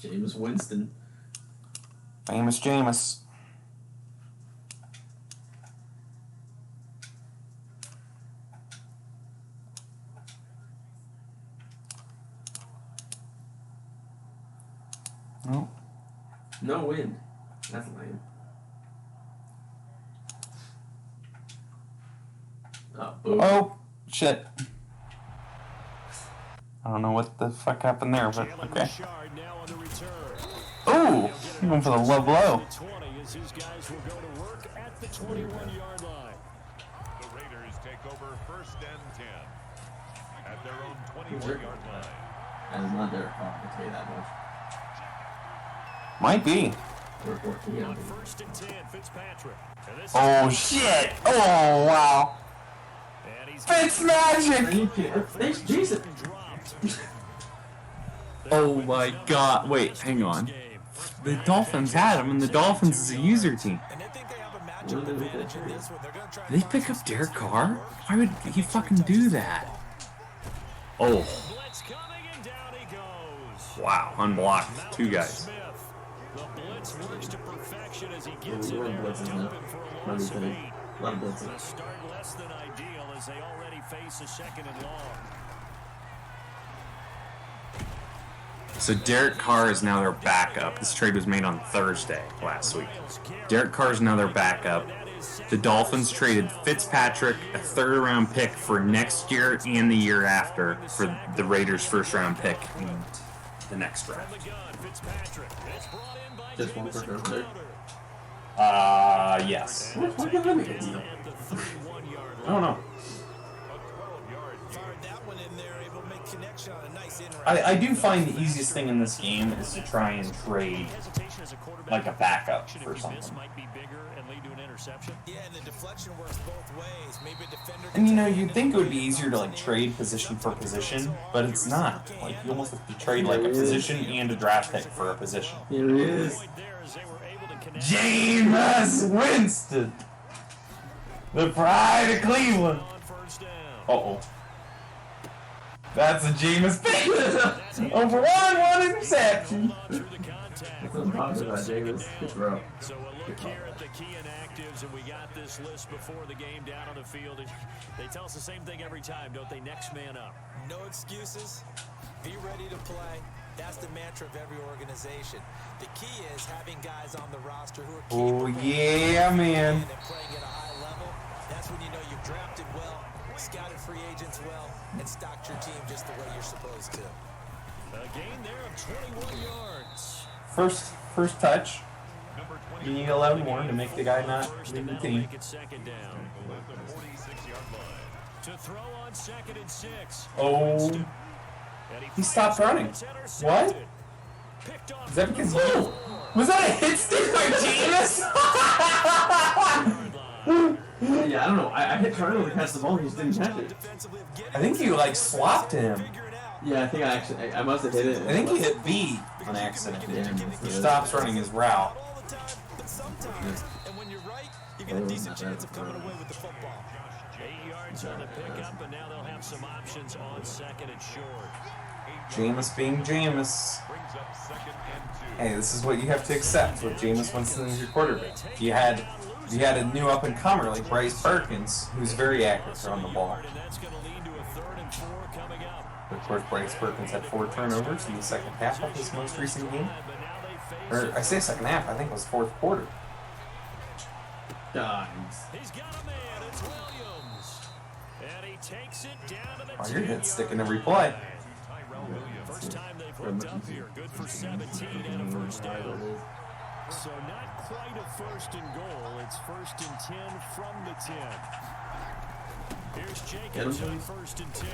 Jameis Winston. Famous Jameis. No. No wind. That's lame. Oh, shit. I don't know what the fuck happened there, but okay. Oh, he went for the low blow. The 21-yard line. The Raiders take over 1st and 10 at their own 21-yard line. That is not their fault, I'll tell you that much. Might be. On 1st and 10, Fitzpatrick. Oh shit! Oh wow! Fitzmagic! Thanks, Jesus. Oh my god! Wait, hang on. The Dolphins had him, and the Dolphins is a user team. Did they pick up Derek Carr? Why would he fucking do that? Oh. Wow, unblocked. 2 guys. The blitz works to perfection as he gets in there and dump him for a loss of 8. The start less than ideal as they already face a 2nd and long. So Derek Carr is now their backup. This trade was made on Thursday last week. Derek Carr is now their backup. The Dolphins traded Fitzpatrick, a 3rd-round pick for next year and the year after for the Raiders' 1st-round pick in the next draft. Just one for third. Yes. What give them a good deal? I don't know. I do find the easiest thing in this game is to try and trade like a backup for something. And you know, you'd think it would be easier to like trade position for position, but it's not. Like you almost have to trade like a position and a draft pick for a position. Here it is. Jameis Winston, the pride of Cleveland. Uh-oh. That's a Jameis pick. Over one interception. That's what I'm talking about, Jameis. Good throw. So a look here at the key inactives, and we got this list before the game down on the field. And they tell us the same thing every time, don't they? Next man up. No excuses. Be ready to play. That's the mantra of every organization. The key is having guys on the roster who are capable Oh yeah, man. and playing at a high level. That's when you know you've drafted well, scouted free agents well, and stocked your team just the way you're supposed to. A gain there of 21 yards. First touch. You need 11 more to make the guy not leave the team. To throw on 2nd and 6. Oh. He stopped running. What? Is that because you... Was that a hit stick by Jameis? Yeah, I don't know. I hit Charlie to catch the ball, he just didn't catch it. I think you like swapped him. Yeah, I think I must have hit it. I think he hit B on accident. He stops running his route. And when you're right, you get a decent chance of coming away with the football. 8 yards on the pickup, and now they'll have some options on 2nd and short. Jameis being Jameis. Hey, this is what you have to accept with Jameis Winston as your quarterback. If you had a new up-and-comer like Bryce Perkins, who's very accurate on the ball. But of course, Bryce Perkins had 4 turnovers in the second half of his most recent game. Or, I say second half, I think it was 4th quarter. Dimes. He's got a man, it's Williams. And he takes it down to the Oh, your hit's sticking every play. First time they've hooked up here. Good for 17 and a first down. So not quite a 1st and goal. It's 1st and 10 from the 10. Here's Jacobs on 1st and 10.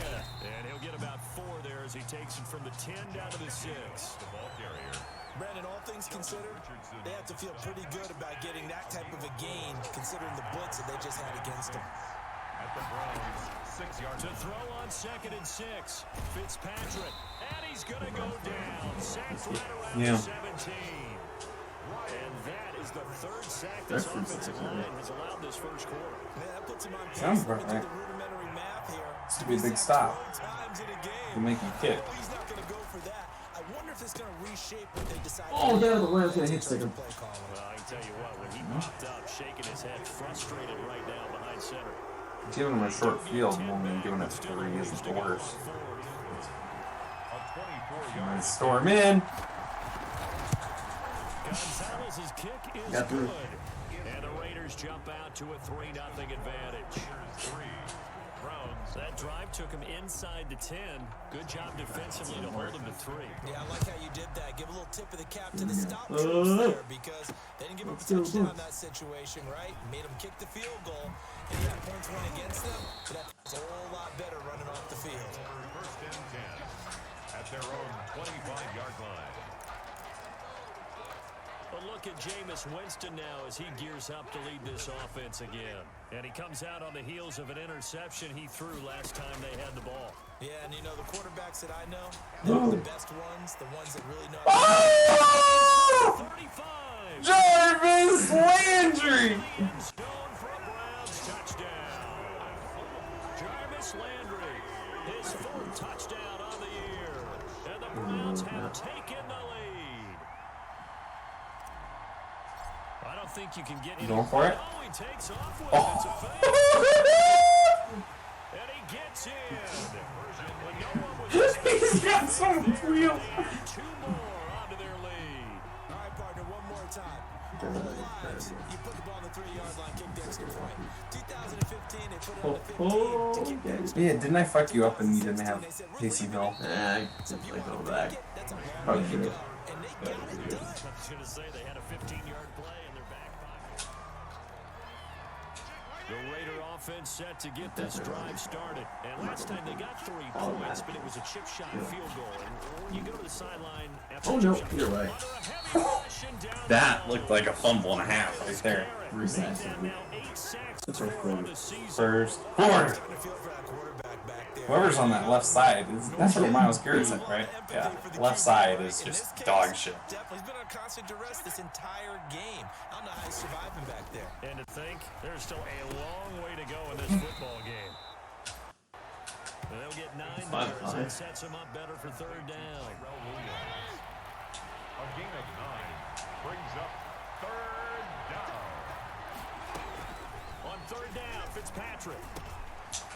And he'll get about 4 there as he takes it from the 10 down to the 6. The ball carrier. Brandon, all things considered, they have to feel pretty good about getting that type of a gain, considering the blitz that they just had against them. At the Browns, 6 yards to throw on 2nd and 6. Fitzpatrick, and he's going to go down. Sacked right around 17. And that is the 3rd sack this offensive line has allowed this first quarter. Man, that puts him on pace. Sounds about right. Rudimentary math here. This could be a big stop. Times in a game. You make him kick. He's not going to go for that. I wonder if this going to reshape what they decide? Oh, there the Rams gonna hit second. Well, I can tell you what, when he popped up, shaking his head, frustrated right now behind center. Giving him a short field more than giving it 3 isn't the worst. Nice storm in. Gonzalez's kick is Got through. good. And the Raiders jump out to a 3-0 advantage. That drive took him inside the 10. Good job defensively to hold him to 3. Yeah, I like how you did that. Give a little tip of the cap to the stop troops there because they didn't give him a touchdown in that situation, right? Made him kick the field goal, and he had points went against them. But that's a whole lot better running off the field. First and 10 at their own 25-yard line. A look at Jameis Winston now as he gears up to lead this offense again. And he comes out on the heels of an interception he threw last time they had the ball. Yeah, and you know, the quarterbacks that I know, they're the best ones, the ones that really know how Oh! 35. Jarvis Landry! Stone for a Browns touchdown. Jarvis Landry, his 4th touchdown on the year. And the Browns have taken the lead. I don't think you can get any. Going for it? Oh, he takes off with Oh. it. It's a fake. And he gets in. When no one was He's got so much wheel. 2 more onto their lead. All right, partner, one more time. All lives, you put the ball on the 3-yard line, kick the extra point. 2015, they put it on the 15 to kick the extra Yeah, didn't I fuck you up and you didn't have Casey Hill? Nah, I didn't like go back. That's a long Probably way to should go. have. And they got it done. I was going to say they had a 15-yard play in their back pocket. The Raider offense set to get this drive started. And last time they got 3 points, but it was a chip shot field goal. And when you go to the sideline after Oh a no, chip shot, you're right. under a heavy rush and down That the looked like a fumble and a half right there. Garrett makes that now 8 sacks That's and right, 4 on the season. First quarter. Starting to feel for that quarterback back there. Whoever's on that left side, that's what Miles Garrett said, right? Yeah, left side is just dog shit. Definitely. He's been on constant duress this entire game. I don't know how he's surviving back there. And to think, there's still a long way to go in this football game. And they'll get 9 Fine, there as fine. that sets them up better for 3rd down. A gain of 9 brings up 3rd down. On 3rd down, Fitzpatrick.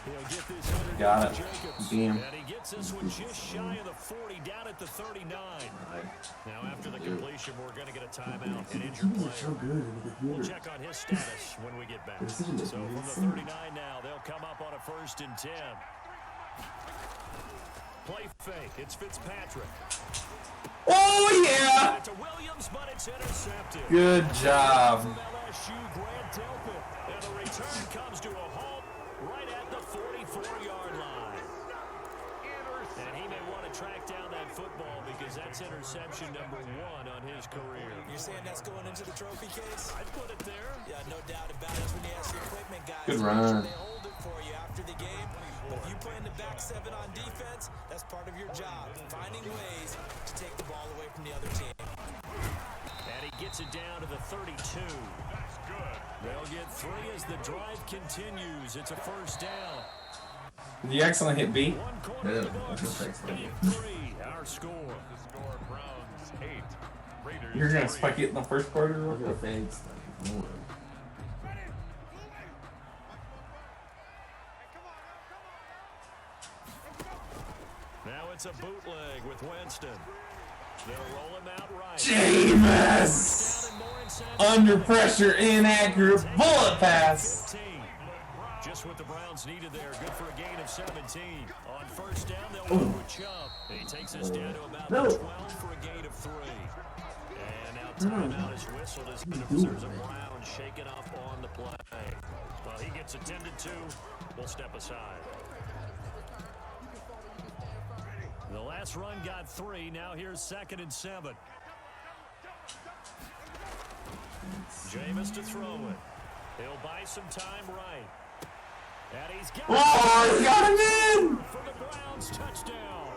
He'll get this under Got to it. Jacobs. Beam. And he gets this one just shy of the 40, down at the 39. Now after the completion, we're going to get a timeout and injured So player. good in the We'll computer. check on his status when we get back. So Decision from making the is 39 now, they'll come up on a 1st and 10. Play fake. It's Fitzpatrick. Oh yeah! To Williams, but it's intercepted. Good job. From LSU, Grant Delpit. And the return comes to a halt right at the 44-yard line. And he may want to track down that football because that's interception number 1 on his career. You're saying that's going into the trophy case? I'd put it there. Yeah, no doubt about it. That's when you ask the equipment guys. Good make sure run. They hold it for you after the game. But if you play in the back 7 on defense, that's part of your job. Finding ways to take the ball away from the other team. And he gets it down to the 32. That's good. They'll get 3 as the drive continues. It's a 1st down. Did you accidentally hit B? 1 quarter Yeah, of the books. thanks, man. 8-3, our score. The score, Browns 8. Raiders You're gonna 3. spike it in the first quarter? Look at the fans. Now it's a bootleg with Winston. They'll roll him out right. Jameis! Down and more inside. Under pressure, inaccurate, bullet pass. 15. Just what the Browns needed there. Good for a gain of 17. On 1st down, they'll go with Chubb. And he takes us down to about No. 12 for a gain of 3. And now timeout is whistled as there's a Brown shaken up on the play. Well, he gets attended to. We'll step aside. The last run got 3. Now here's 2nd and 7. Jameis to throw it. He'll buy some time right. And he's got Oh, he got him in! for the Browns touchdown.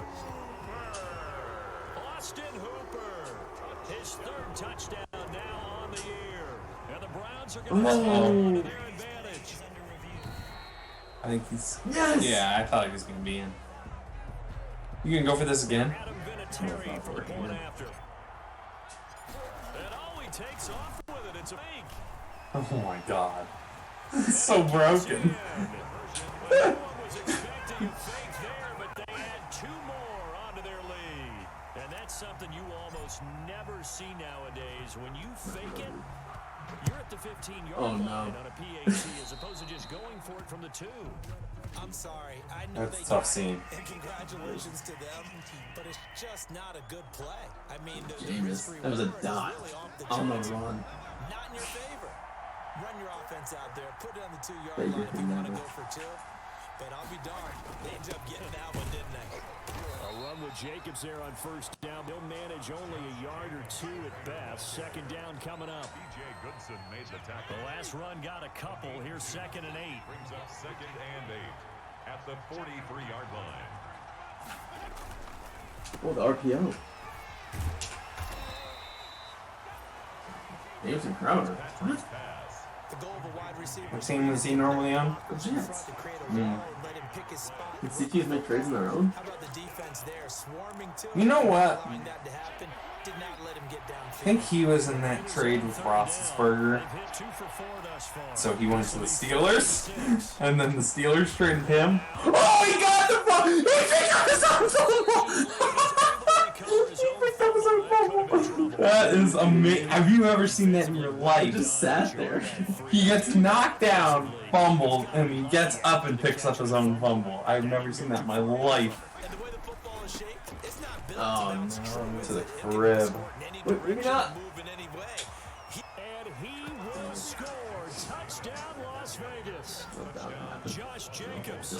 Austin Hooper, his 3rd touchdown now on the year. And the Browns are going to take one to their advantage. I think he's... Yes! Yeah, I thought he was gonna be in. You gonna go for this again? Adam Vinatieri Terry for the point after. And oh, he takes off with it. It's a fake. Oh my god. It's so broken. No one was expecting a fake there, but they add 2 more onto their lead. And that's something you almost never see nowadays. When you fake it, you're at the 15-yard line on a PAT as opposed to just going for it from the 2. I'm sorry. I know That's a tough scene. And congratulations to them, but it's just not a good play. I mean, the Jameis, risk that was a reward is dot really off the on the charts. run. Not in your favor. Run your offense out there. Put it on the 2-yard Baker line if you want to never. go for 2. But I'll be darned. They ended up getting that one, didn't they? A run with Jacobs there on first down. They'll manage only a yard or 2 at best. Second down coming up. B.J. Goodson made the tackle. The last run got a couple. Here's 2nd and 8. Brings up 2nd and 8 at the 43-yard line. Oh, the RPO. Jameson Crowder. What? Pass. The goal of a wide receiver. What team is he normally on? The Jets. To create a wall and let him pick his spot. Did CTs make trades on their own? How about the defense there, swarming to You know what? allowing that to happen, did not let him get downfield. I think he was in that trade with Roethlisberger. They've hit 2 for 4 thus far. So he went to the Steelers, and then the Steelers traded him. Oh, he got the ball! He picked up his own fumble! He picked up his own fumble! That is amazing. Have you ever seen that in your He life? just sat there. He gets knocked down, fumbled, and he gets up and picks up his own fumble. I've never seen that in my life. And the way the football is shaped, it's not built Oh, to bounce no. true, To is the it? It can crib. score in any Wait, maybe direction, not. move in any way. And he will score. Touchdown, Las Vegas. Josh Jacobs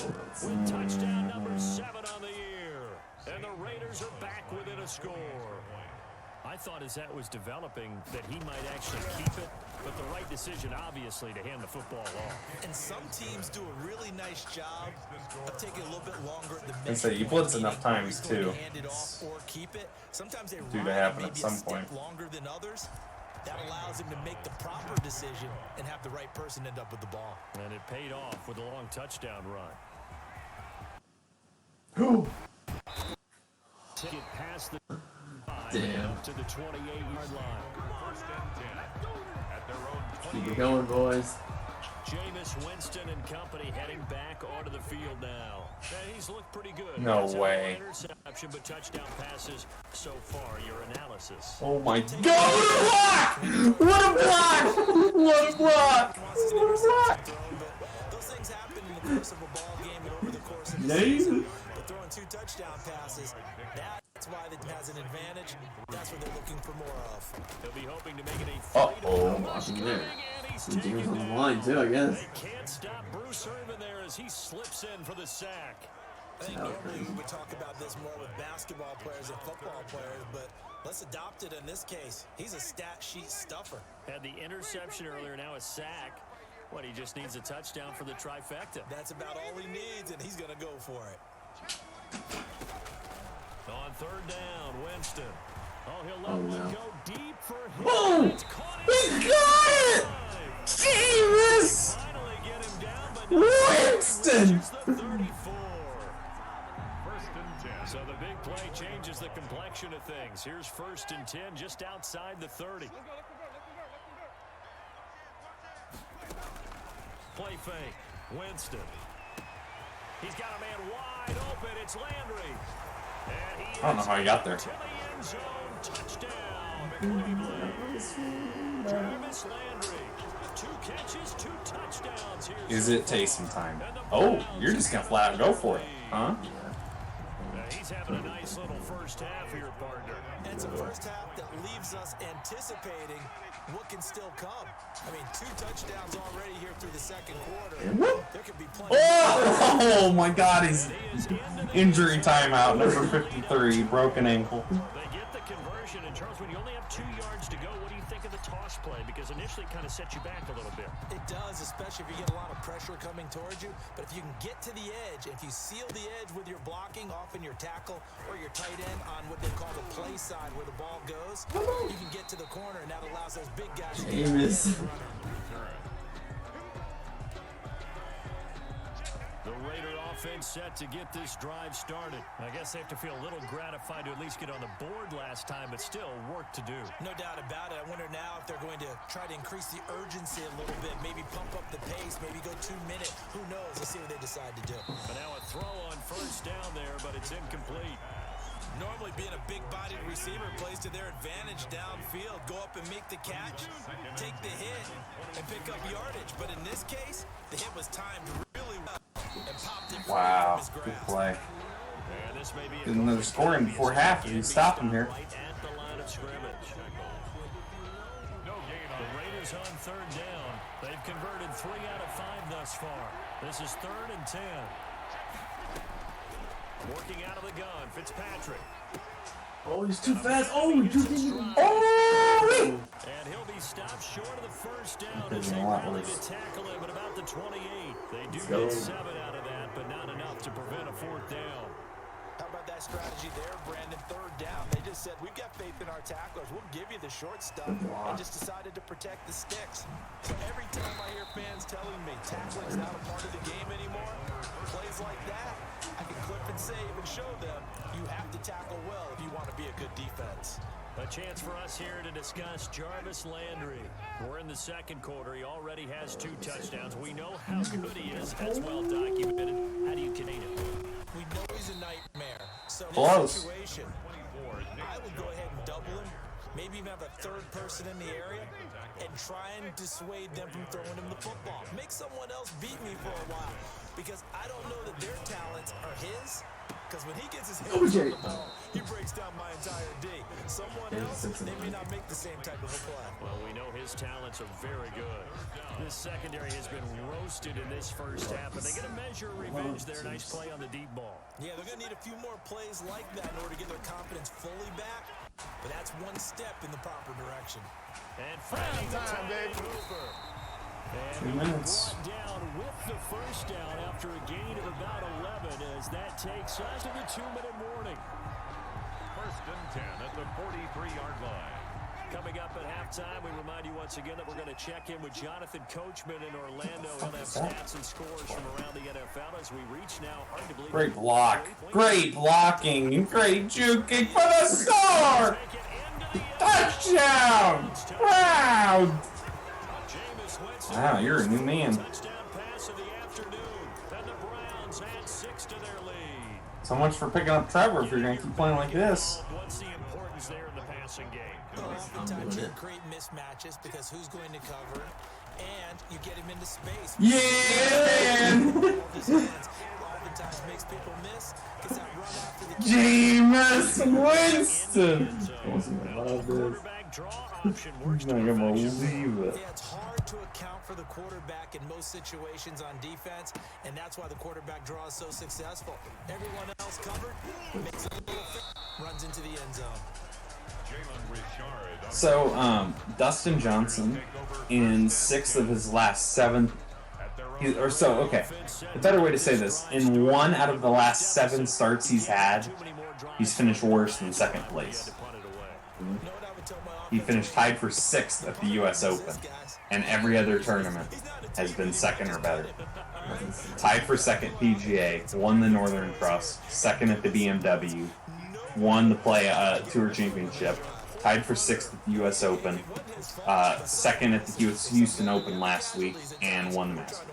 with touchdown number 7 on the year. And the Raiders are back within a score. I thought as that was developing that he might actually keep it, but the right decision, obviously, to hand the football off. And some teams do a really nice job of taking a little bit longer at the And so you blitz enough times, too. Hand it off or keep it. Sometimes they Due to run happen maybe at some a step point. longer than others. That allows him to make the proper decision and have the right person end up with the ball. And it paid off with a long touchdown run. Take it past the Damn. to the 28-yard line. 1st and 10 at their own Keep 28. it going, boys. Jameis Winston and company heading back onto the field now. He's looked pretty good. No Hasn't way. had one interception, but touchdown passes so far. Your analysis. Oh my God! What a block! What a block! Wants his interception thrown, but those things happen in the course of a ball game and over the course of the season. But throwing 2 touchdown passes, that's why the team has an advantage. That's what they're looking for more of. He'll be hoping to make it a Uh-oh. Watching there. and he's James taken on the down. line, too, I guess. They can't stop Bruce Irvin there as he slips in for the sack. I think normally we would talk about this more with basketball players and football players, but let's adopt it in this case. He's a stat sheet stuffer. Had the interception earlier, now a sack. What, he just needs a touchdown for the trifecta. That's about all he needs, and he's going to go for it. On 3rd down, Winston. Oh, he'll let Oh, one no. go deep for him. Boom! It's caught He got it! Jesus! Finally get him down, but Winston! reaches the 34. 1st and 10. So the big play changes the complexion of things. Here's 1st and 10 just outside the 30. Play fake. Winston. He's got a man wide open. It's Landry. And he I don't know how he got there. to the end zone. Touchdown, Cleveland. Jarvis Landry. 2 catches, 2 touchdowns. Is it Taysom time? Oh, you're just gonna flat out go for it, huh? He's having a nice little first half here, partner. And it's a first half that leaves us anticipating what can still come. I mean, 2 touchdowns already here through the 2nd quarter. There could be plenty. Oh my God, he's injury timeout, number 53, broken ankle. They get the conversion, and Charles, when you only have 2 yards to go, what do you think of the toss play? Because initially it kind of sets you back a little bit. It does, especially if you get a lot of pressure coming towards you. But if you can get to the edge, if you seal the edge with your blocking, often your tackle or your tight end on what they call the play side where the ball goes, you can get to the corner, and that allows those big guys to get Jameis. The Raider offense set to get this drive started. I guess they have to feel a little gratified to at least get on the board last time, but still work to do. No doubt about it. I wonder now if they're going to try to increase the urgency a little bit, maybe pump up the pace, maybe go 2 minutes. Who knows? Let's see what they decide to do. But now a throw on first down there, but it's incomplete. Normally being a big-bodied receiver plays to their advantage downfield. Go up and make the catch, take the hit, and pick up yardage. But in this case, the hit was timed really well and popped it Wow, from his good grasp. play. And this may be Get another score in before half if you stop him here. Right at the line of scrimmage. The Raiders on third down. They've converted 3 out of 5 thus far. This is 3rd and 10. Working out of the gun, Fitzpatrick. Oh, he's too fast. Oh, he just didn't. Oh! And he'll be stopped short of the first down Could've as been they a lot rally worse. to tackle him at about the 28. They do go. get 7 out of that, but not enough to prevent a 4th down. How about that strategy there, Brandon? 3rd down. They just said, we've got faith in our tacklers. We'll give you the short stuff, and just decided to protect the sticks. So every time I hear fans telling me tackling's not a part of the game anymore, plays like that, I can clip and save and show them you have to tackle well if you want to be a good defense. A chance for us here to discuss Jarvis Landry. We're in the 2nd quarter. He already has 2 touchdowns. We know how good he is. That's well documented. How do you contain it? We know he's a nightmare. So in Close. this situation, I would go ahead and double him. Maybe even have a 3rd person in the area and try and dissuade them from throwing him the football. Make someone else beat me for a while because I don't know that their talents are his. Because when he gets his hands on the ball, he breaks down my entire D. Someone else, they may not make the same type of a play. Well, we know his talents are very good. This secondary has been roasted in this first half, but they get a measure of revenge there. Nice play on the deep ball. Yeah, they're going to need a few more plays like that in order to get their confidence fully back. But that's one step in the proper direction. And finding the time, Cooper. And 2 minutes. brought down with the first down after a gain of about 11 as that takes us to the 2-minute warning. 1st and 10 at the 43-yard line. Coming up at halftime, we remind you once again that we're going to check in with Jonathan Coachman in Orlando. He'll have stats and scores from around the NFL as we reach now, hard to believe. Great block. Great blocking. And great juking for the score. Touchdown. Wow. Wow, you're a new man. Touchdown pass of the afternoon, and the Browns add 6 to their lead. So much for picking up Trevor if you're going to keep playing like this. What's the importance there in the passing game? Oftentimes you create mismatches because who's going to cover, and you get him into space. Yeah, man. Oftentimes makes people miss because that run after the Jameis Winston. Quarterback draw option works to I'm not gonna perfection. believe it. Yeah, it's hard to account for the quarterback in most situations on defense, and that's why the quarterback draw is so successful. Everyone else covered, makes a little fit, runs into the end zone. So, Dustin Johnson, in 6 of his last 7, okay, a better way to say this, in 1 out of the last 7 starts he's had, he's finished worse than 2nd place. He finished tied for 6th at the U.S. Open, and every other tournament has been 2nd or better. Tied for 2nd PGA, won the Northern Trust, 2nd at the BMW, won the Play Tour Championship, tied for 6th at the U.S. Open, 2nd at the Houston Open last week, and won the Masters.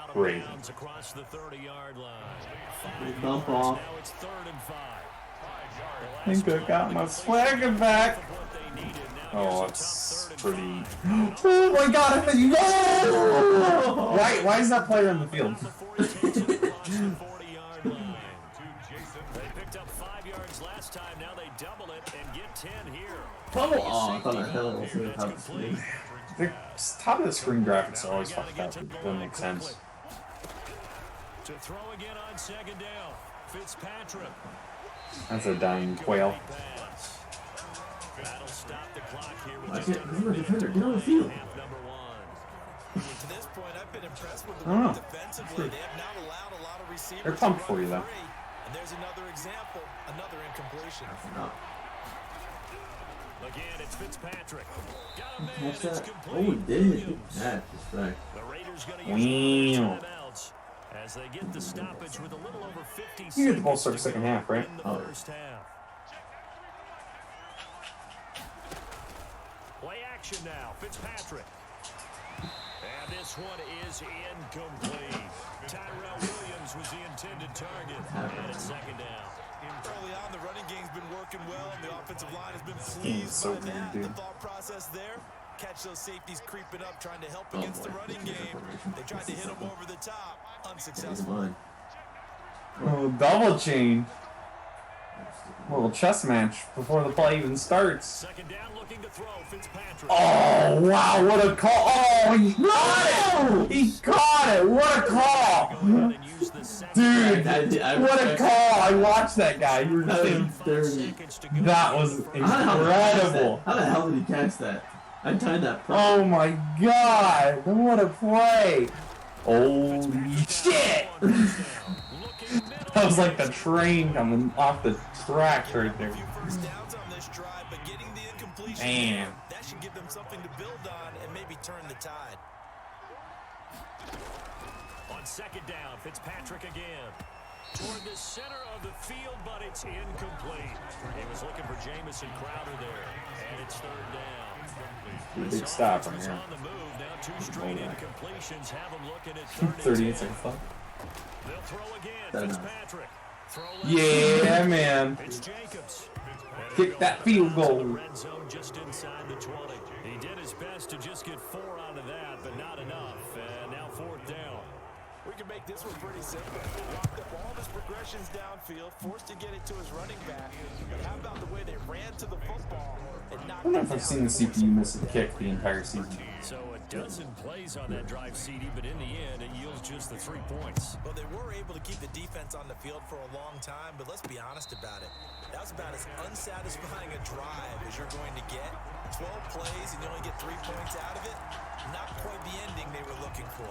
Crazy. Across the 30-yard line. Bump off. Now it's 3rd and 5. I think I got my swagger back. Oh, it's pretty. Oh my god! I think you. No! Why is that player on the field? They picked up 5 yards last time. Now they double it and get 10 here. Oh, I thought I held it to the top of the screen. The top of the screen graphics are always fucked up. It doesn't make sense. To throw again on 2nd down. Fitzpatrick. That's a dying quail. That'll stop the clock here with I can't. This is a defender. Get on the field. half number 1. To this point, I've been impressed with the I don't work know. defensively. They have not allowed a lot of receivers. They're pumped to for you, run though. free. And there's another example, another incompletion. No. Again, it's Fitzpatrick. Got a man. What's It's that? complete. Oh, he did. That's just right. The Raiders going to use Wow. timeouts. As they get the stoppage with a little over 50 seconds. You get the ball start second half, right? In the first half. Play action now. Fitzpatrick. And this one is incomplete. Tyrell Williams was the intended target. And it's second down. Early on, the running game's been working well, and the offensive line has been pleased by that. The thought process there, catch those safeties creeping up, trying to help against the running game. They tried to hit them over the top, unsuccessful. Oh, double chain. Little chess match before the play even starts. Second down, looking to throw. Fitzpatrick. Oh, wow, what a call. Oh, he got it. He caught it. What a call. Dude, what a call. I watched that guy. You were just saying, that was incredible. How the hell did he catch that? I timed that perfect. Oh, my God. What a play. Holy shit. That was like the train coming off the tracks right there. Man. That should give them something to build on and maybe turn the tide. On second down, Fitzpatrick again. Toward the center of the field, but it's incomplete. He was looking for Jamison Crowder there, and it's third down. Big stop from here. On the move, now two straight incompletions have him looking at 38 seconds left. They'll throw again. Fitzpatrick. Yeah, man. It's Jacobs. Kick that field goal. Red zone just inside the 20. He did his best to just get 4 out of that, but not enough. And now fourth down. We can make this one pretty simple. Locked up all of his progressions downfield, forced to get it to his running back. But how about the way they ran to the football and knocked I don't know it if I've down? seen the CPU miss a kick the entire season. So a dozen plays on that drive, CD, but in the end, it yields just the 3 points. Well, they were able to keep the defense on the field for a long time, but let's be honest about it. That was about as unsatisfying a drive as you're going to get. 12 plays and you only get 3 points out of it. Not quite the ending they were looking for.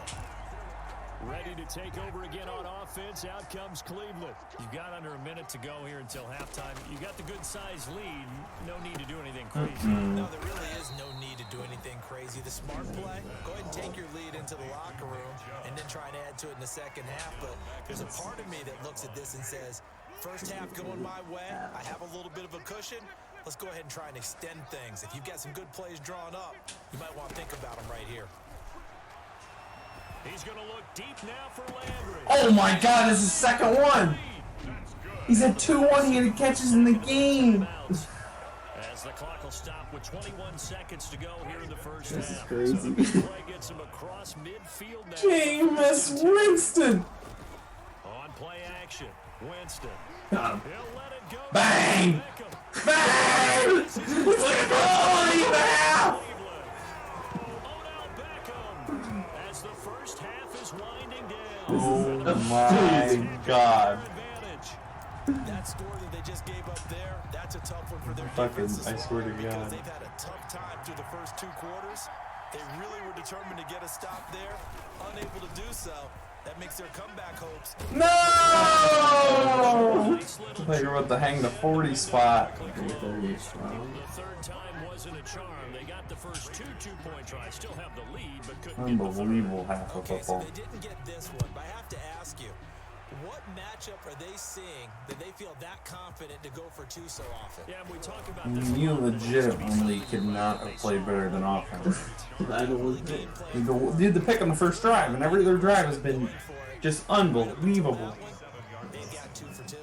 Ready to take over again on offense. Out comes Cleveland. You've got under a minute to go here until halftime. You got the good-sized lead. No need to do anything crazy. No, there really is no need to do anything crazy. The smart play, go ahead and take your lead into the locker room and then try and add to it in the second half. But there's a part of me that looks at this and says, first half going my way, I have a little bit of a cushion. Let's go ahead and try and extend things. If you've got some good plays drawn up, you might want to think about them right here. He's going to look deep now for Landry. Oh my God, this is the second one. He's at 2-1 catches in the game. As the clock will stop with 21 seconds to go here in the first This is half. crazy. So the play gets him across midfield now. Jameis Winston. On play action, Winston. Got him. He'll let it go. Bang! Beckham. Bang! He's like, oh, now! Odell Beckham. As the first half is winding down. Oh my God. That score that they just gave up there, that's a tough one for their Fucking, defense to I swear to swallow because God. they've had a tough time through the first 2 quarters. They really were determined to get a stop there, unable to do so. That makes their comeback hopes. No! I thought you were about to hang the 40 spot. The third time wasn't a charm. They got the first 2 two-point tries. Still have the lead, but couldn't get the third. Unbelievable half of Okay, so football. they didn't get this one, but I have to ask you, what matchup are they seeing that they feel that confident to go for 2 so often? Yeah, we talk about this. You legitimately could not have played better than offense. I don't think. Did the pick on the first drive, and every other drive has been just unbelievable. They got 2 for 2.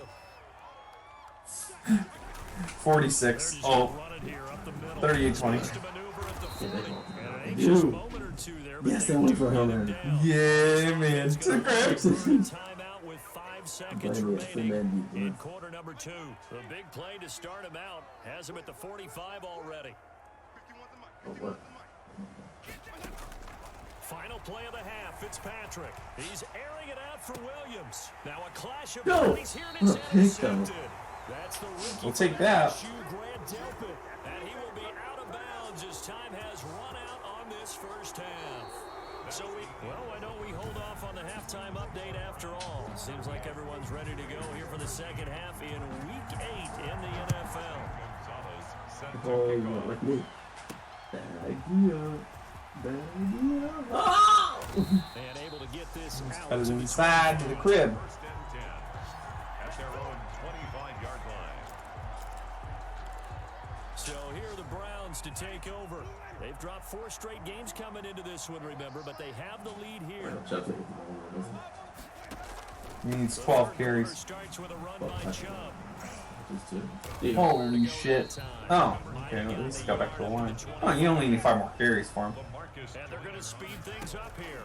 46. Oh, 38-20. Dude. Yes, they went for him. Yeah, man. Took grabs. Timeout with 5 seconds Blame it, remaining blame in it. quarter number 2. The big play to start him out has him at the 45 already. Final play of the half, Fitzpatrick. He's airing it out for Williams. Now a clash of Go. bodies here and it's intercepted. That's the rookie. We'll take that. Grant Delpit, and he will be out of bounds as time has run out on this first half. So I know we hold off on the halftime update after all. Seems like everyone's ready to go here for the second half in Week 8 in the NFL. Oh, you don't like me. Bad idea. Bad idea. Oh! And able to to get this out. Cut it inside to the crib. First and 10 at their own 25-yard line. So here are the Browns to take over. They've dropped 4 straight games coming into this one, remember, but they have the lead here. He needs 12 carries. Starts with a run by Chubb. Holy shit. Oh, okay, well, at least got back to the line. Oh, you only need 5 more carries for him. And they're going to speed things up here.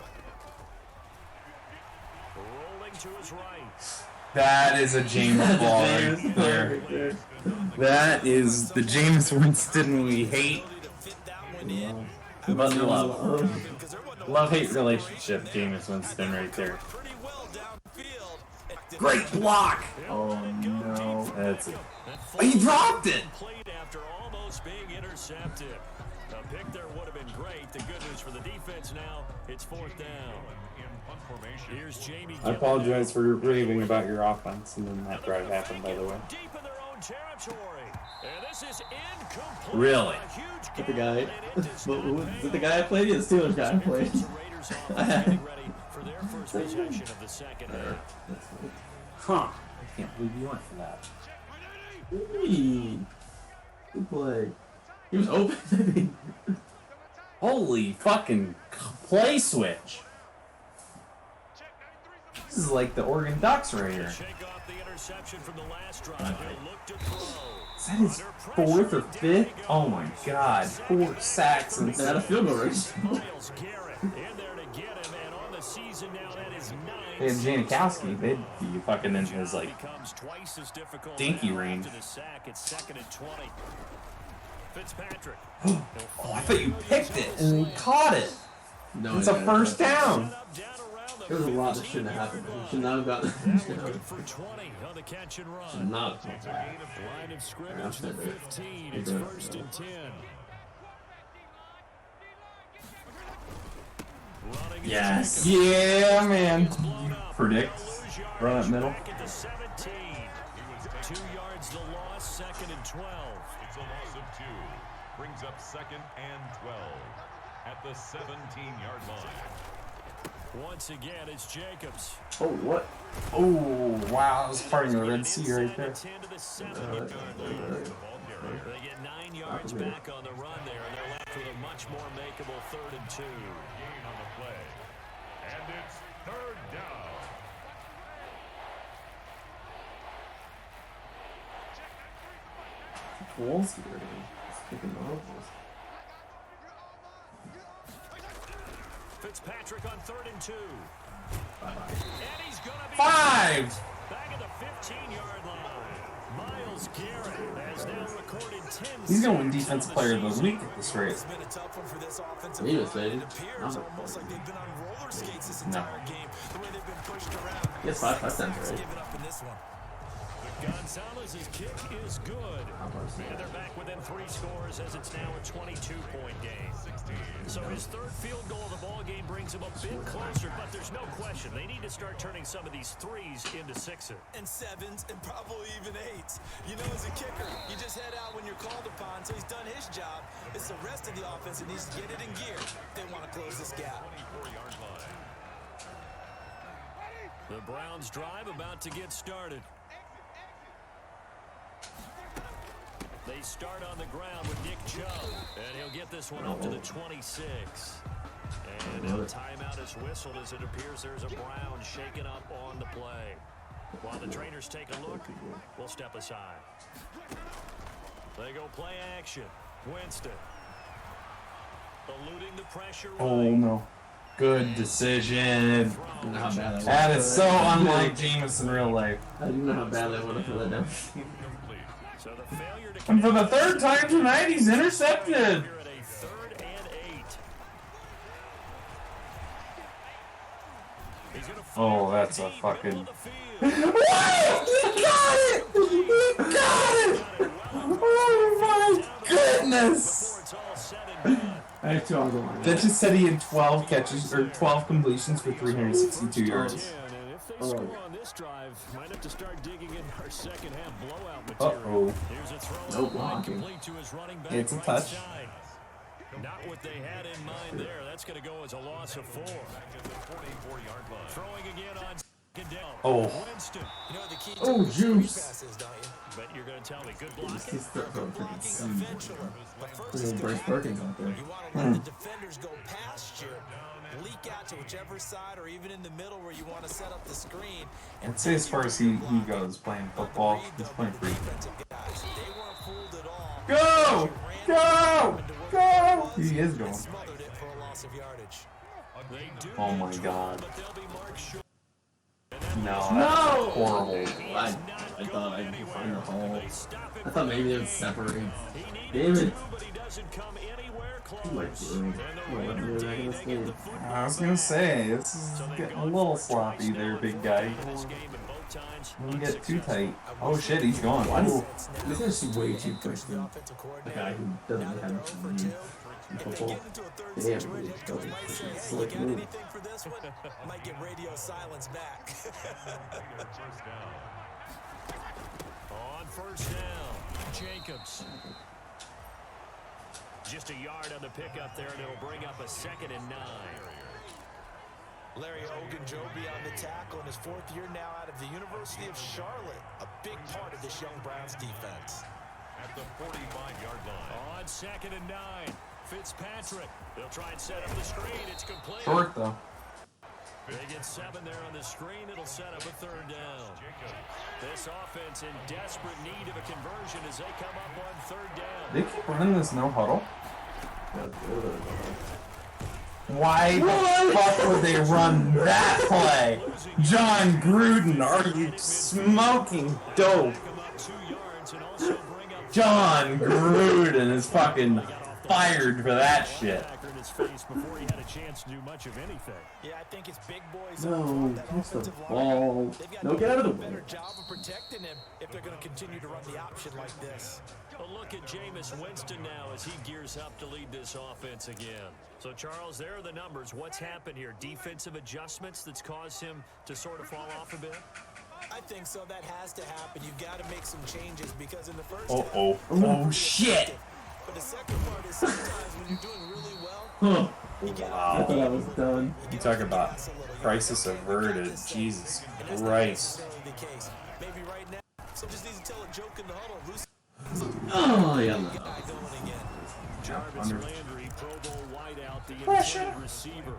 Rolling to his right. That is a Jameis ball right there. That is the Jameis Winston we hate. But love-hate relationship, Jameis Winston right there. Great block! Oh no. That's it. Oh, he dropped it! Played after almost being intercepted. A pick there would have been great. The good news for the defense now, it's 4th down. Here's Jamie. I apologize for raving about your offense, and then that drive happened, by the way. Deep in their own territory. And this is incomplete. Really? Is the guy? Is it the guy I played? Yeah, the Steelers guy I played. Getting ready for their first possession of the second half. Huh. I can't believe you went for that. Good play. He was open, I think. Holy fucking play switch. This is like the Oregon Ducks right here. Shake off the interception from the last drive. He'll look to throw. Is that his 4th or 5th? Oh my god. 4 sacks and They had a field goal race. Miles Garrett in there to get him, and on the season now that is 9. They had Janikowski. They'd be fucking in his like Becomes twice as difficult dinky now range. after the sack. It's 2nd and 20. Fitzpatrick. Oh, I thought you picked it and you caught it. No, It's a first down. There was a lot that shouldn't have happened. He should not have gotten Good for 20 on the catch and run. Not Line of scrimmage, the 15. It's 1st and 10. Running Yes. Yeah, man. You predict. Run up middle. back at the 17. 2 yards the loss, 2nd and 12. It's a loss of 2. Brings up 2nd and 12 at the 17-yard line. Once again, it's Jacobs. Oh, what? Oh, wow. That was part of the Red Sea right there. 10 to the 7-yard line. They get 9 yards back on the run there, and they're left with a much more makeable 3rd and 2. Gain on the play. And it's 3rd down. Kowalski already. He's picking the hopeless. Fitzpatrick on 3rd and 2. Bye-bye. And he's going to be 5! back at the 15-yard line. Miles Garrett has now recorded 10. He's going to win Defensive Player of the Week at this rate. It's been a tough one for this offensive He line. was saying. It appears almost like they've been on roller skates this No. entire game. The way they've been pushed around. Yes, 5 touchdowns, right? Given up in this one. Gonzalez's kick is good. And they're back within 3 scores as it's now a 22-point game. So his 3rd field goal of the ball game brings him a bit closer, but there's no question they need to start turning some of these 3s into 6s. And 7s and probably even 8s. You know, as a kicker, you just head out when you're called upon, so he's done his job. It's the rest of the offense that needs to get it in gear if they want to close this gap. 24-yard line. The Browns drive about to get started. They start on the ground with Nick Chubb, and he'll get this one up to the 26. And a timeout is whistled as it appears there's a Brown shaken up on the play. While the trainers take a look, we'll step aside. They go play action. Winston. Eluding the pressure. Oh, no. Good decision. You know how bad that That is so unlike Jameis in real life. How do you know how bad that would have thrown that down? So the failure to And for the 3rd time tonight, he's intercepted. here at a 3rd and 8. He's gonna Oh, that's a fucking... field. What? He got it! He got it! Oh my goodness! Before it's all said and done. I have 2 hours on my That just said he had 12 catches, or 12 completions for 362 yards. And if they Oh. score on this drive, might have to start digging in our second half blowout material. Uh-oh. Here's a throw No line blocking. complete to his running back It's a right touch. side. Not what they had in mind there. That's going to go as a loss of 4. Throwing again on second down. Oh. Winston. You know the key to Oh, the screen juice. passes, don't you? But you're going to tell me, good He's blocking. stuck on freaking Blocking C. eventually. But first Little it's Bryce gonna Perkins out there. You want to let the defenders go past you, leak out to whichever side or even in the middle where you want to set up the screen. I'd say as far as he goes playing football, he's playing pretty good. Defensive guys, they weren't fooled at all. Go! Go! Go! He is going. Smothered it for a loss of yardage. They do Oh my God. but they'll be marked short. No, that's horrible. I thought I could find the hole. I thought maybe they would separate. David. But he doesn't come anywhere What am I close. doing? What am I doing back in this game? I was gonna say, this is getting a little sloppy there, big guy. This game in both times. Don't get too tight. Oh shit, he's gone. Why Ooh. This is way too quick for a guy who doesn't really have much money in football. Damn, really slick move. Anything for this one? Might get radio silence back. First down. On first down, Jacobs. Just a yard on the pickup there, and it'll bring up a 2nd and 9. Larry Ogunjobi on the tackle in his 4th year now out of the University of Charlotte. A big part of this young Browns defense. At the 45-yard line. On 2nd and 9, Fitzpatrick. They'll try and set up the screen. It's complete. Short though. They get 7 there on the screen. It'll set up a 3rd down. This offense in desperate need of a conversion as they come up on 3rd down. They keep running this no huddle. Why the fuck would they run that play? John Gruden, are you smoking dope? Come up 2 yards and also bring up John Gruden is fucking fired for that shit. in his face before he had a chance to do much of anything. Yeah, I think it's big boys. No, that catch the offensive line. ball. They've got No, to get do out of a the way. better job of protecting him if they're going to continue to run the option like this. A look at Jameis Winston now as he gears up to lead this offense again. So, Charles, there are the numbers. What's happened here? Defensive adjustments that's caused him to sort of fall off a bit? I think so. That has to happen. You've got to make some changes because in the first Oh shit! But the second part is sometimes when you're doing really well, Huh. you get I thought I was done. You talk about crisis averted. Jesus Christ. the case. Maybe right now, so just needs to tell a joke in the huddle. Loose Oh, yeah. No. guy going again. Jarvis Landry, Pro Bowl wideout, the intended receiver.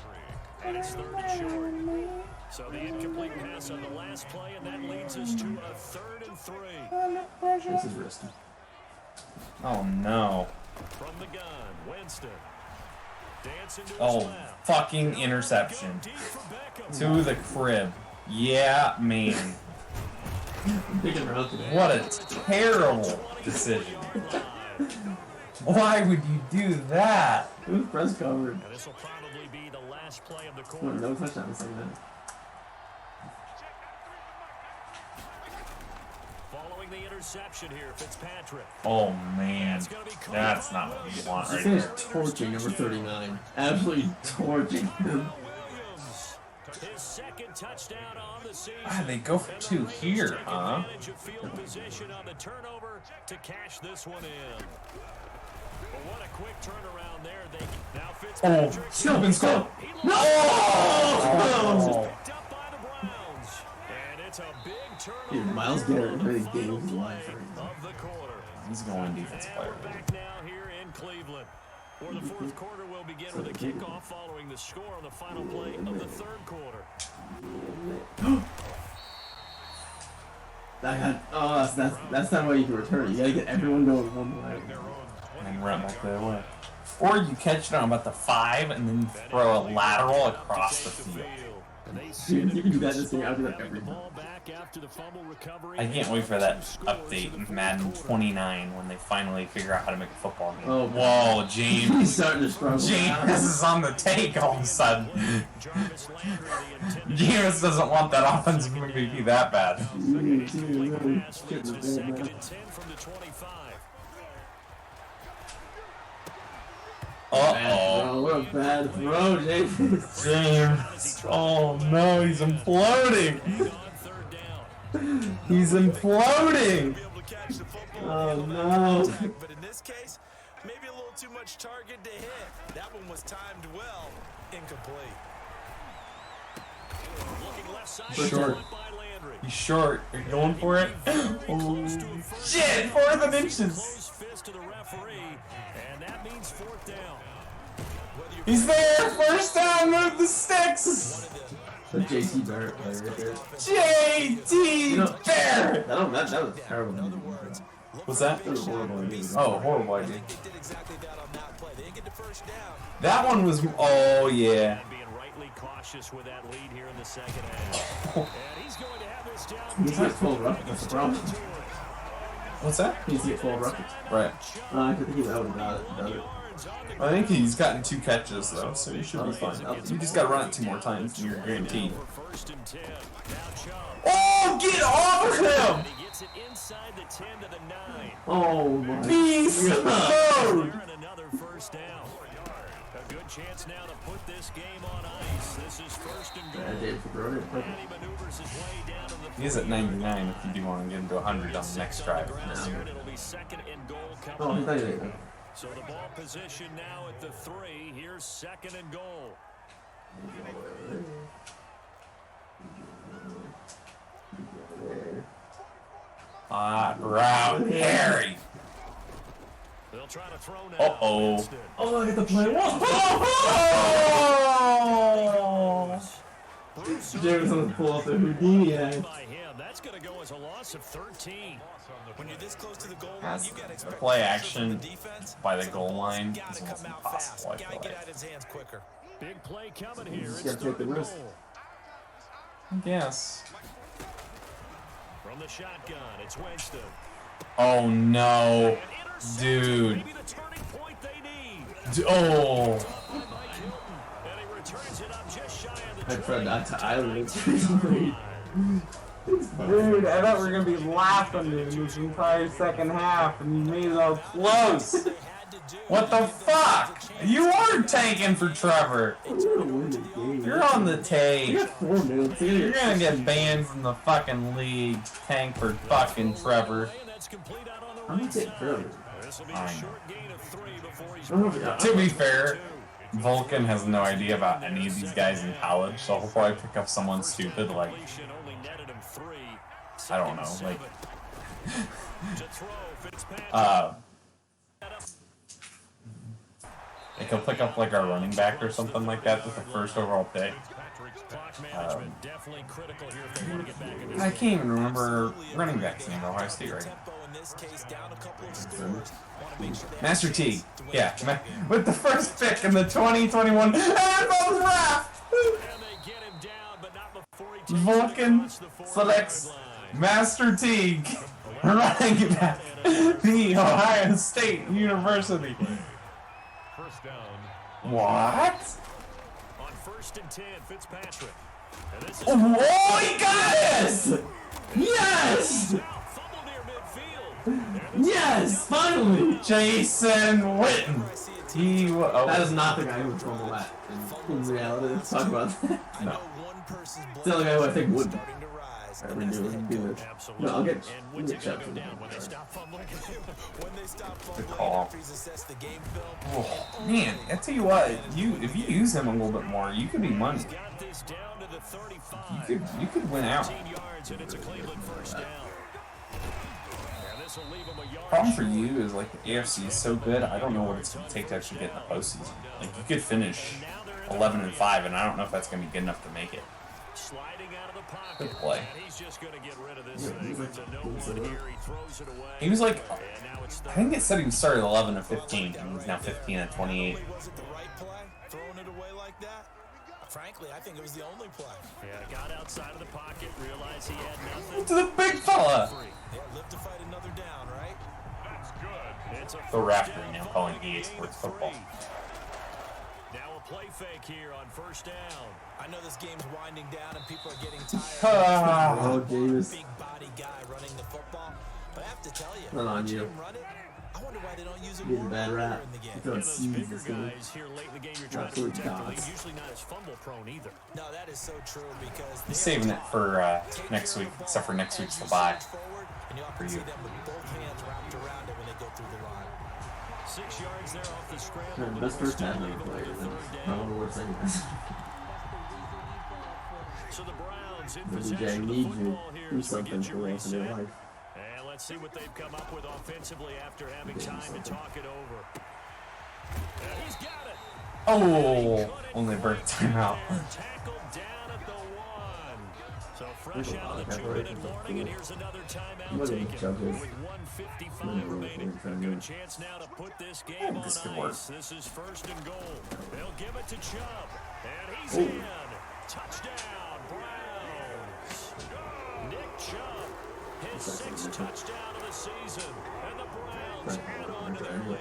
And it's 3rd and short. So the incomplete pass on the last play, and that leads us to a 3rd and 3. This is risky. Oh no. From the gun, Winston. Dancing to his Oh, left. fucking interception. Deep for Beckham. To the crib. Yeah, man. Big around today. What a terrible decision. Why would you do that? It was press covered. And this will probably be the last play of the Well, quarter. no touchdown in the second half. Following the interception here, Fitzpatrick. Oh man, It's gonna be caught. that's not what you want He right finished there. torching number 39. Absolutely torching him. Williams, his 2nd touchdown on the season. Ah, they go for 2 here, huh? Advantage of field position on the turnover to cash this one in. But what a quick turnaround there. Now Oh, Fitzpatrick. Stupid score. No! Oh. Picked up by the Browns. And it's a big turnover. Dude, Miles Garrett really gave his life for him. Of the quarter. He's going defense And player. we're back now here in Cleveland. Where the 4th quarter will begin with a kickoff following the score on the final play of the 3rd quarter. That's not why you can return it. You gotta get everyone going one way. And then run back the other way. Or you catch it on about the 5 and then throw a lateral across the field. Dude, you can do that this thing. I'll do that every time. Ball back after the fumble recovery. I can't wait for that update in Madden 29 when they finally figure out how to make a football game. Oh, whoa, He's James. starting to struggle. James is on the take all of a sudden. Jarvis Landry, the intended James doesn't want that offensive MVP that bad. pass leads to 2nd and 10 from the 25. Uh-oh. What a bad throw, James. James. Oh no, he's imploding. On 3rd down. He's imploding. be able to catch the football. Oh no. But in this case, maybe a little too much much target to hit. That one was timed well. Incomplete. Short. He's short. Are you going for it? Oh, shit! 4th inches. He's there! First down! Move the sticks! The JT Barrett play right there. JT Barrett! That was terrible. What's that? That was horrible. Oh, horrible idea. That one was. Oh, yeah. With that lead here in the second half. And he's going to have this down. He's got 12 rockets. That's the problem. What's that? He's got 12 rockets. Right. I think he's out about it. I think he's gotten 2 catches though, so you should be fine. You just gotta run it 2 more times, and you're guaranteed. Oh, get off of him! Oh my Beast mode! Another first down. A good chance now to put this game on ice. This is first and goal. He maneuvers his way down to the He's at 99 if you do want to get him to 100 on the next drive. It'll be second and goal Oh, coming. he's not even. So the ball position now at the 3. Here's second and goal. Hot route, Harry. They'll try to throw now. Uh-oh. Oh, I get the play. Jameson pull off the Houdini act. By him. That's going to go as a loss of 13. When you're this close to the goal line, you got to expect Play pressure action from the defense. by the goal line Got is to almost come out impossible, I fast. Got feel to get like. out his hands quicker. Big play coming here. Just It's gotta take the third and risk. goal. Yes. From the shotgun, it's Winston. Oh no. Dude. Maybe the turning point they need. Oh. And he returns it up just shy of the I tried not to island. Dude, I thought we were gonna be laughing dude this entire second half, and you made it all close. What the fuck? You are tanking for Trevor. We're gonna win the game. You're on the We take. got 4 minutes. You're gonna get banned from the fucking league. Tank for fucking Trevor. And that's complete out on the I'm gonna right take side. Trevor. This will be I a know. short gain of 3 before he's To be fair, Vulcan has no idea about any of these guys in college, so he'll probably pick up someone stupid like, only netted him 3. I don't know, like, To throw, Fitzpatrick. like he'll pick up like our running back or something like that with the first overall pick. Clock management definitely critical here if they want to get back in this I can't even remember running back's name at Ohio State right now. Tempo in this case, down a couple of scores. Want to make sure they Master T, yeah, with the first pick in the 2021 NFL Draft. And they get him down, but not before he takes it Vulcan across the 4-yard selects line. Master Teague, running back, the Ohio State University. First down. What? On first and 10, Fitzpatrick. And this is Oh, he got us! Yes! fumble near midfield. Yes, finally! Jason Witten. He That is not the guy who would fumble that in reality. Let's talk about that. I know No. one person's It's the only guy who I think would. starting to rise. Alright, we're doing it. Absolutely. No, I'll get And we'll when's get it going to Chubb go for down? When they that. stop fumbling? When they stop fumbling call. after he's assessed the game film. Oh, man, I tell you what, if you use him a little bit more, you could be money. Got this down to the 35. You could win out. 15 yards, and it's a Cleveland first down. And this will leave him a yard Problem for short. you is like the AFC is so good. I don't know what it's going to take to actually get in the postseason. Like you could finish 11-5, and I don't know if that's going to be good enough to make it. Sliding out of the pocket. Good play. And he's just going to get rid of this thing. It's a no one here. He throws it away. He was like, And now it's I think it said he started 11-15, and he's now 15-28. Was it the right play? Throwing it away like that? Frankly, I think it was the only play. Yeah, got outside of the pocket, realized he had nothing. To the big fella. Yeah, live to fight another down, right? That's good. It's a The Raptor now calling EA Sports Football. Now a play fake here on first down. I know this game's winding down and people are getting tired. Oh, Davis. Big body guy running the football. But I have to tell you, Not on watching you. him run it, I wonder why they don't use it He's a more bad earlier rap. in the game. He's throwing Those seeds bigger this game. guys here late in the game, you're trying to Absolute protect the lead. dogs. Usually not as fumble prone either. No, that is so true because He's saving it for next week, except for next week's the bye. and you for often see you. them with both hands wrapped around it when they go through the line. 6 yards there off the scramble. Best first half of the play. I don't know what second is. So the Browns in Maybe possession Jay of the needs you football to here do as we something get for you the rest of their reset. life. And let's see what they've come up with offensively after having time to talk it over. And he's got it. Oh, only burnt timeout. Tackled down at the 1. So fresh out of the 2-minute warning, and here's another timeout taken. With 1:55 remaining, a good chance now to put this game on ice. This is 1st and goal. They'll give it to Chubb, and he's in. Touchdown, Browns. Nick Chubb, his 6th touchdown of the season, and the Browns add on to their lead.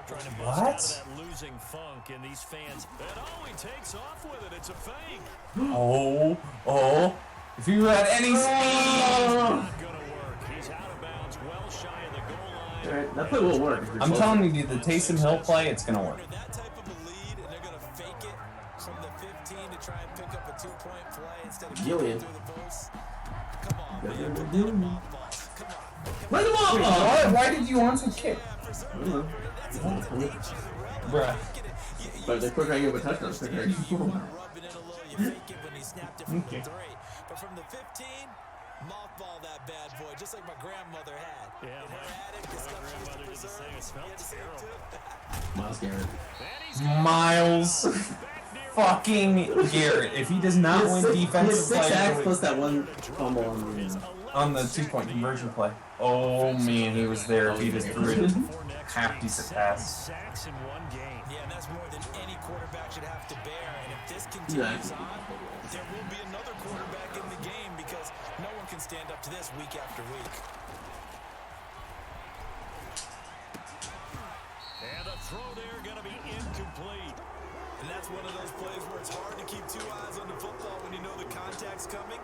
Trying to bust out of that losing funk, and these fans, and he takes off with it. It's a fake. Oh. If you had any speed. Not gonna work. He's out of bounds, well shy of the goal line. Alright, that play will work. If you're I'm close. telling you, dude, the Taysom Hill play, it's going to work. That type of a lead, and they're going to fake it from the 15 to try and pick up a 2-point play instead of Gillian. through the post. Come on, man. Gillian. Let them off balls. Come on. Let him off! Why did you want to kick? Bruh. But the quicker I get a touchdown, the quicker I get a goal. Rub it in a little, you fake it when he snapped it from the 3. But from the 15, mothball that bad boy, just like my grandmother had. Yeah, In her attic, the stuff she used to grandmother did the preserve. same. It smelled You had to say it terrible. too. Miles Garrett. Miles fucking Garrett. If he does not win He has defensive 6 play sacks of the plus week that one fumble on the 2-point conversion play. Oh man, he was there if he just threw it half decent pass. Sacks in 1 game. Yeah, and that's more than any quarterback should have to bear. And if this continues Yeah. on, there will be another quarterback in the game because no one can stand up to this week after week. And the throw there going to be incomplete. And that's one of those plays where it's hard to keep 2 eyes on the football when you know the contact's coming,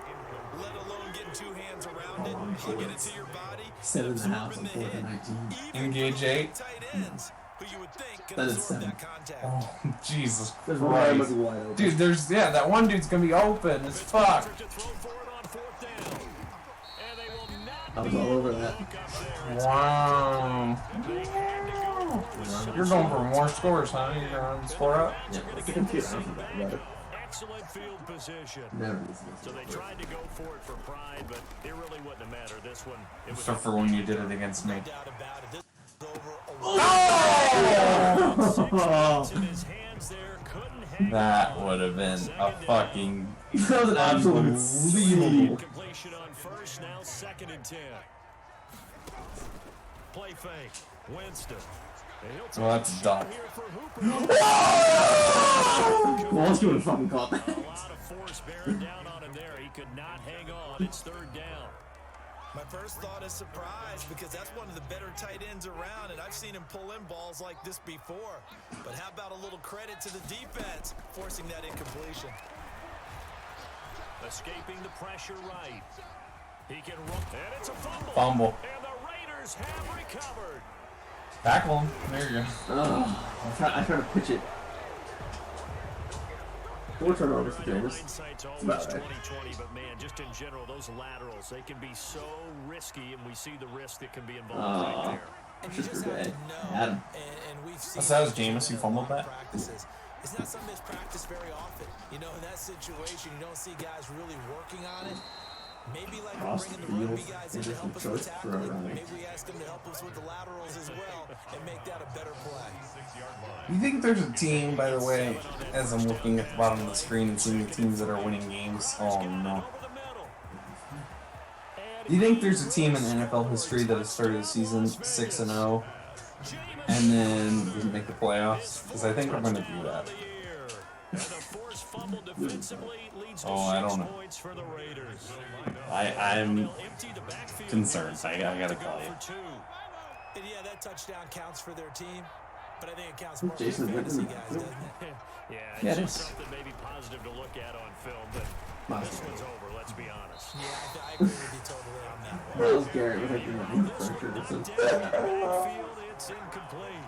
let alone getting 2 hands around it, hugging it to your body, 7.5 absorbing on the 4th hit. and 19. Even Engage 8. tight ends, who you would think can That is absorb 7. that contact. Oh, Jesus There's one guy might be Christ. wide open. Dude, that one dude's gonna be open as fuck. To throw for it on 4th down. And they will not I was all over that. look up there. Wow. They had to go. You're going for more scores, huh? You're gonna score up? Yeah, it's a computer. I don't think that about it. Excellent field position. Never listen to So they tried to go for it for pride, but it really wouldn't have mattered. This one, it was Except for when you did it against me. No doubt about it. This is over a Oh! 6 in his hands there, couldn't hang That on. would have been a fucking That was an absolute steal. Completion on 1st, now 2nd and 10. Play fake, Winston. And he'll take Well, that's a a dot. shot here for Hooper. Walsh would have fucking caught that. A lot of force bearing down on him there. He could not hang on. It's 3rd down. My first thought is surprise because that's one of the better tight ends around, and I've seen him pull in balls like this before. But how about a little credit to the defense forcing that incompletion? Escaping the pressure right. He can run, and it's a fumble. Fumble. And the Raiders have recovered. Tackle him. There you go. I try to pitch it. 4 turnovers for Jameis. Hindsight's always about right. 20/20, but man, just in general, those laterals, they can be so risky, and we see the risk that can be involved right there. And you just have to know, Adam. and we've seen So that was this Jameis who fumbled that? practices. It's not something that's practiced very often. You know, in that situation, you don't see guys really working on it. Maybe like we're Cross bringing the the rugby field, guys in to interesting help us with choice for a tackling. running. Maybe we ask them to help us with the laterals as well and make that a better play. You think there's a team, by the way, as I'm looking at the bottom of the screen and seeing the teams that are winning games? Oh no. Do you think there's a team in NFL history that has started the season 6-0 and then didn't make the playoffs? Because I think we're going to do that. Oh, I don't know. I'm concerned. I gotta call you. And yeah, that touchdown counts for their team, but I think it counts more for Jason the fantasy Witten. guys, doesn't it? Yeah, it's Yeah, it just is. something maybe positive to look at on film, but this one's over, let's be honest. Yeah, I agree with you totally on that one. Miles Garrett with like the pressure. It's incomplete.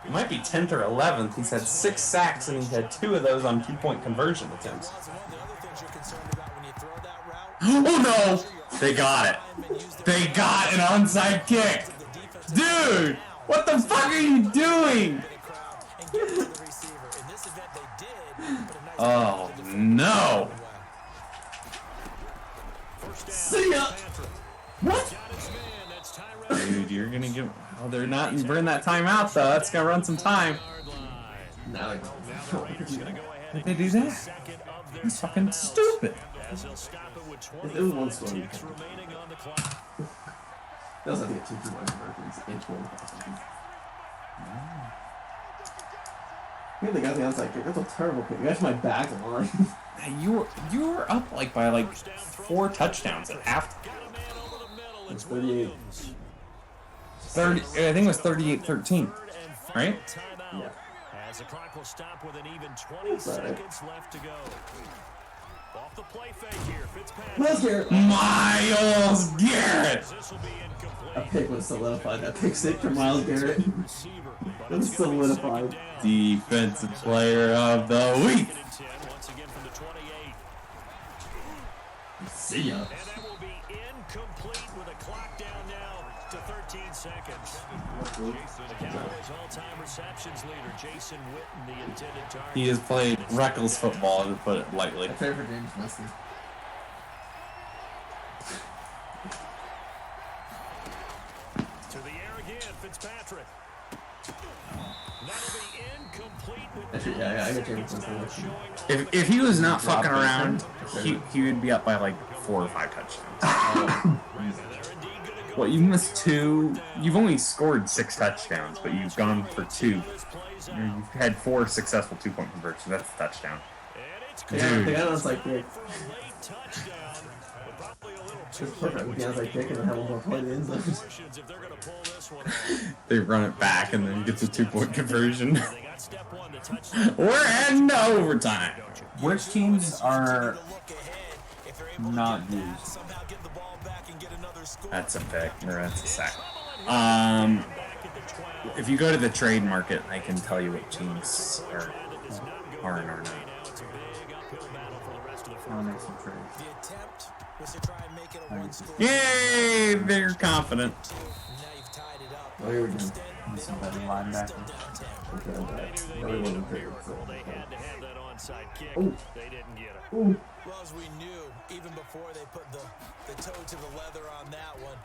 It might be 10th or 11th. He's had 6 sacks and he's had 2 of those on 2-point conversion attempts. Also, one of the other things you're concerned about when you throw that route, Oh no! They got it. They got an onside kick. Dude! What the fuck are you doing? Oh no! See ya! What? Dude, you're gonna get. Oh, they're not burn that timeout though. That's gonna run some time. Now Did they do that? That's fucking stupid. it was one score. That was, I think, a 2-2 conversions in 25 seconds. Yeah, the guy the onside kick. That's a terrible kick. That's my back line. You were up like by like 4 touchdowns at half. It's 38. 30. I think it was 38-13, right? Yeah. As the clock will stop with an even 20 seconds left to go. Off the play fake here, Miles Garrett. Miles Garrett. This will be incomplete. That pick was solidified. That pick six for Miles Garrett. It was solidified. Defensive player of the week. Once again from the 28. See ya. And that will be incomplete with a clock down now to 13 seconds. The Cowboys' all-time receptions leader, Jason Witten, the intended target. He has played reckless football, to put it lightly. I played for James Winston. To the air again, Fitzpatrick. That'll be incomplete with Actually, yeah, I got James Winston. If he was not fucking around, he would be up by like 4 or 5 touchdowns. Well, you missed 2. You've only scored 6 touchdowns, but you've gone for 2. You've had 4 successful 2-point conversions. That's a touchdown. Yeah, the guy Dude. was like, it's perfect. We can like kick and have one more play in. They run it back and then he gets a 2-point conversion. We're heading to overtime. Which teams are not used? That's a pick, or that's a sack. If you go to the trade market, I can tell you what teams are and are not. I'll make some trades. Yay! They're confident. Oh, here we go. Need some better linebackers. Okay, no, we wasn't picked. They had to have that onside kick. Ooh. They didn't get it. Ooh. Well, as we knew, even before they put the toe to the leather on that one,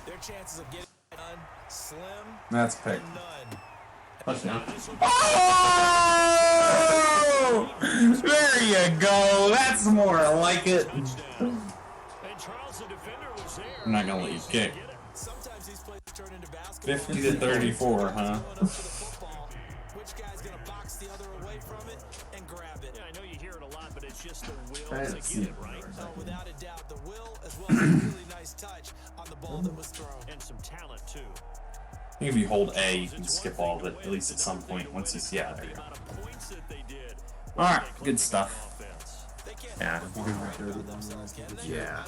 their chances of getting it done slim That's a pick. and none. Touchdown. Oh! There you go. That's more like it. And Charles, the defender, was there. I'm not gonna let you kick. Sometimes these plays turn into basketball. 50 to 34, huh? Which guy's gonna box the other away from it and grab it? Yeah, I know you hear it a lot, but it's just the will I to didn't see get it. it right. Oh, without a doubt, the will as well as a really nice touch on the ball that was thrown. And some talent, too. I think if you hold A, you can skip all of it, at least at some point, once you see, yeah, there you go. Amount of points that they did. Alright, good stuff. Offense. Yeah. Yeah.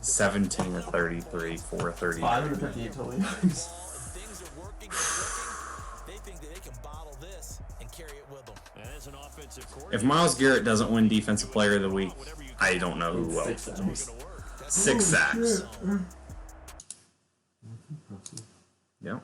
17 to 33, 4 30. 558 total yards. Things are working and clicking. They think that they can bottle this and carry it with them. And as an offensive If coordinator, Myles Garrett doesn't win Defensive Player of the Week, I don't know who will. 6 sacks. 6 sacks. Yep.